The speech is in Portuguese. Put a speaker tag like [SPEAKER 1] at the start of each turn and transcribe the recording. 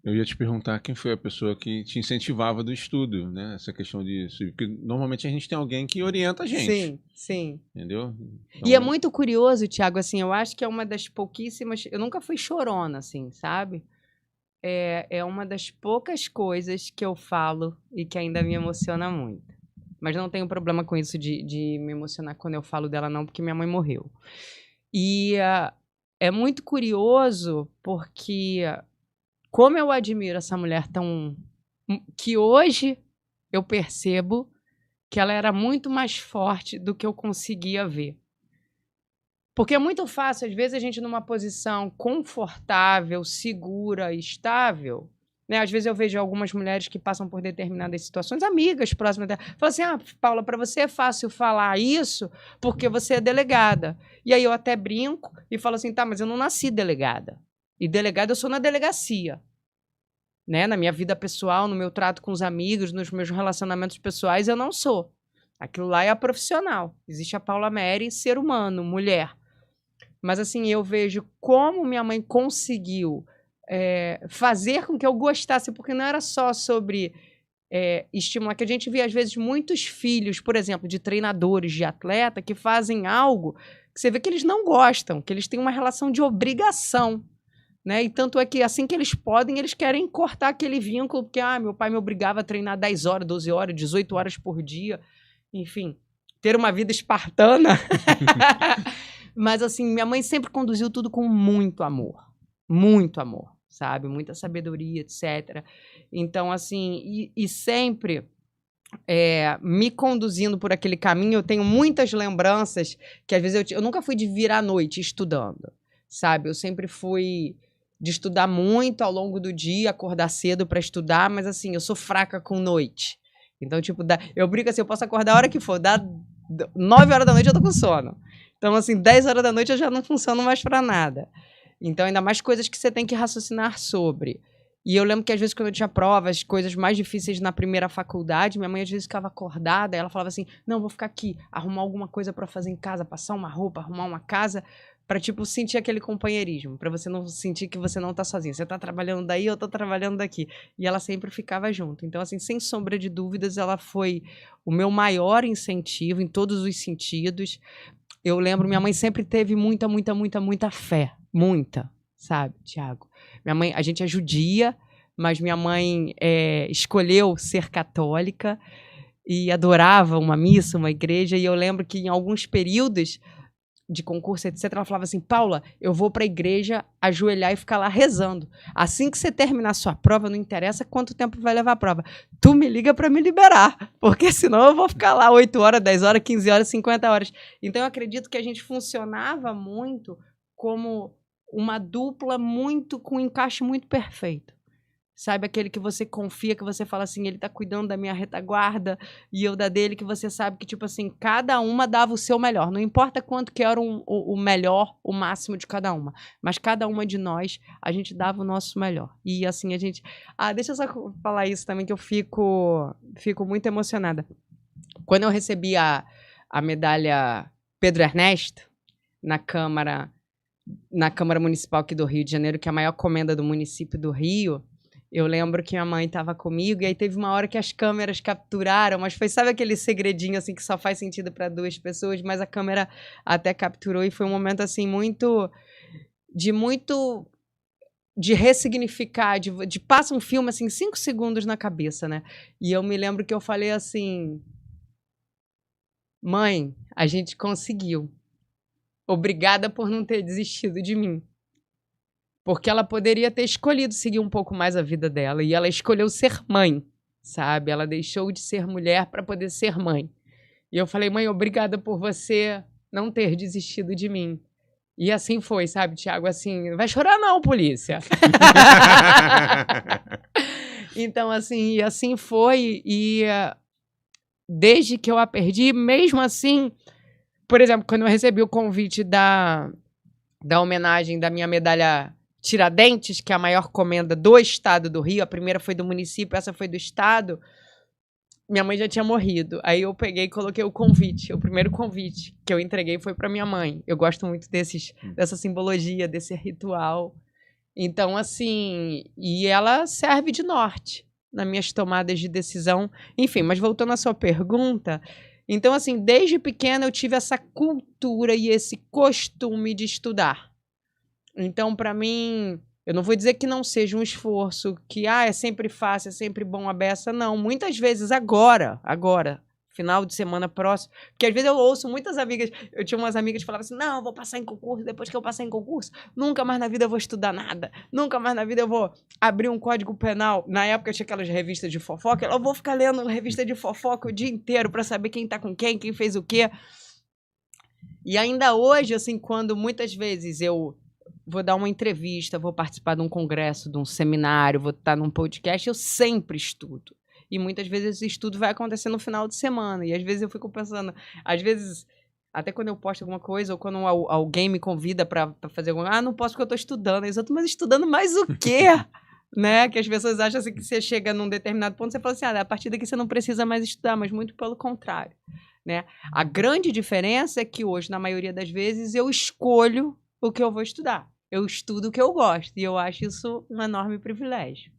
[SPEAKER 1] Eu ia te perguntar quem foi a pessoa que te incentivava do estudo, né? Essa questão de... Porque normalmente a gente tem alguém que orienta a gente,
[SPEAKER 2] Sim, sim.
[SPEAKER 1] entendeu?
[SPEAKER 2] E é
[SPEAKER 1] Então,
[SPEAKER 2] muito curioso, Thiago, assim, eu acho que é uma das pouquíssimas. Eu nunca fui chorona, assim, sabe? É uma das poucas coisas que eu falo e que ainda me emociona muito. Mas não tenho problema com isso de me emocionar quando eu falo dela, não, porque minha mãe morreu. E é muito curioso porque, como eu admiro essa mulher tão. Que hoje eu percebo que ela era muito mais forte do que eu conseguia ver. Porque é muito fácil, às vezes, a gente numa posição confortável, segura, estável, né? Às vezes eu vejo algumas mulheres que passam por determinadas situações, amigas próximas dela, falam assim: ah, Paula, para você é fácil falar isso porque você é delegada. E aí eu até brinco e falo assim: tá, mas eu não nasci delegada. E delegada eu sou na delegacia. Né? Na minha vida pessoal, no meu trato com os amigos, nos meus relacionamentos pessoais, eu não sou. Aquilo lá é a profissional. Existe a Paula Mary, ser humano, mulher. Mas assim, eu vejo como minha mãe conseguiu fazer com que eu gostasse, porque não era só sobre estimular, que a gente vê às vezes muitos filhos, por exemplo, de treinadores, de atleta, que fazem algo que você vê que eles não gostam, que eles têm uma relação de obrigação. Né? E tanto é que assim que eles podem, eles querem cortar aquele vínculo, porque meu pai me obrigava a treinar 10 horas, 12 horas, 18 horas por dia, enfim, ter uma vida espartana. Mas assim, minha mãe sempre conduziu tudo com muito amor, sabe? Muita sabedoria, etc. Então, assim, e sempre me conduzindo por aquele caminho, eu tenho muitas lembranças que às vezes eu nunca fui de virar à noite estudando, sabe? Eu sempre fui de estudar muito ao longo do dia, acordar cedo para estudar, mas assim, eu sou fraca com noite. Então, tipo, eu brinco assim, eu posso acordar a hora que for, dá 9 horas da noite eu tô com sono. Então, assim, 10 horas da noite eu já não funciono mais para nada. Então, ainda mais coisas que você tem que raciocinar sobre. E eu lembro que às vezes quando eu tinha provas, coisas mais difíceis na primeira faculdade, minha mãe às vezes ficava acordada, ela falava assim: "Não, vou ficar aqui, arrumar alguma coisa para fazer em casa, passar uma roupa, arrumar uma casa, para tipo sentir aquele companheirismo, para você não sentir que você não tá sozinha. Você tá trabalhando daí, eu tô trabalhando daqui". E ela sempre ficava junto. Então assim, sem sombra de dúvidas, ela foi o meu maior incentivo em todos os sentidos. Eu lembro, minha mãe sempre teve muita, muita, muita, muita fé. Muita, sabe, Tiago? Minha mãe, a gente é judia, mas minha mãe escolheu ser católica e adorava uma missa, uma igreja. E eu lembro que em alguns períodos de concurso, etc., ela falava assim: Paula, eu vou para a igreja ajoelhar e ficar lá rezando. Assim que você terminar a sua prova, não interessa quanto tempo vai levar a prova. Tu me liga para me liberar, porque senão eu vou ficar lá 8 horas, 10 horas, 15 horas, 50 horas. Então eu acredito que a gente funcionava muito como uma dupla muito com um encaixe muito perfeito. Sabe, aquele que você confia, que você fala assim, ele tá cuidando da minha retaguarda e eu da dele, que você sabe que, tipo assim, cada uma dava o seu melhor. Não importa quanto que era o melhor, o máximo de cada uma. Mas cada uma de nós, a gente dava o nosso melhor. E assim, a gente... deixa eu só falar isso também, que eu fico muito emocionada. Quando eu recebi a medalha Pedro Ernesto, na Câmara Municipal aqui do Rio de Janeiro, que é a maior comenda do município do Rio, eu lembro que minha mãe estava comigo e aí teve uma hora que as câmeras capturaram, mas foi, sabe aquele segredinho assim que só faz sentido para duas pessoas, mas a câmera até capturou e foi um momento assim muito de ressignificar, de passa um filme assim 5 segundos na cabeça, né? E eu me lembro que eu falei assim: "Mãe, a gente conseguiu. Obrigada por não ter desistido de mim." Porque ela poderia ter escolhido seguir um pouco mais a vida dela. E ela escolheu ser mãe, sabe? Ela deixou de ser mulher para poder ser mãe. E eu falei: "Mãe, obrigada por você não ter desistido de mim." E assim foi, sabe, Tiago? Assim, vai chorar não, polícia. Então, assim, e assim foi. E desde que eu a perdi, mesmo assim, por exemplo, quando eu recebi o convite da homenagem da minha medalha Tiradentes, que é a maior comenda do estado do Rio, a primeira foi do município, essa foi do estado, minha mãe já tinha morrido. Aí eu peguei e coloquei o convite, o primeiro convite que eu entreguei foi para minha mãe. Eu gosto muito dessa simbologia, desse ritual. Então, assim, e ela serve de norte nas minhas tomadas de decisão. Enfim, mas voltando à sua pergunta, então, assim, desde pequena eu tive essa cultura e esse costume de estudar. Então, para mim, eu não vou dizer que não seja um esforço, que é sempre fácil, é sempre bom a beça, não. Muitas vezes agora, final de semana próximo, porque às vezes eu ouço muitas amigas, eu tinha umas amigas que falavam assim, não, eu vou passar em concurso, depois que eu passar em concurso, nunca mais na vida eu vou estudar nada, nunca mais na vida eu vou abrir um código penal. Na época tinha aquelas revistas de fofoca, eu vou ficar lendo revista de fofoca o dia inteiro para saber quem tá com quem fez o quê. E ainda hoje, assim, quando muitas vezes eu vou dar uma entrevista, vou participar de um congresso, de um seminário, vou estar num podcast, eu sempre estudo. E muitas vezes esse estudo vai acontecer no final de semana. E às vezes eu fico pensando, às vezes, até quando eu posto alguma coisa, ou quando alguém me convida para fazer alguma, não posso porque eu estou estudando. Mas estudando mais o quê? Né? Que as pessoas acham assim, que você chega num determinado ponto, você fala assim, a partir daqui você não precisa mais estudar, mas muito pelo contrário. Né? A grande diferença é que hoje, na maioria das vezes, eu escolho o que eu vou estudar. Eu estudo o que eu gosto. E eu acho isso um enorme privilégio.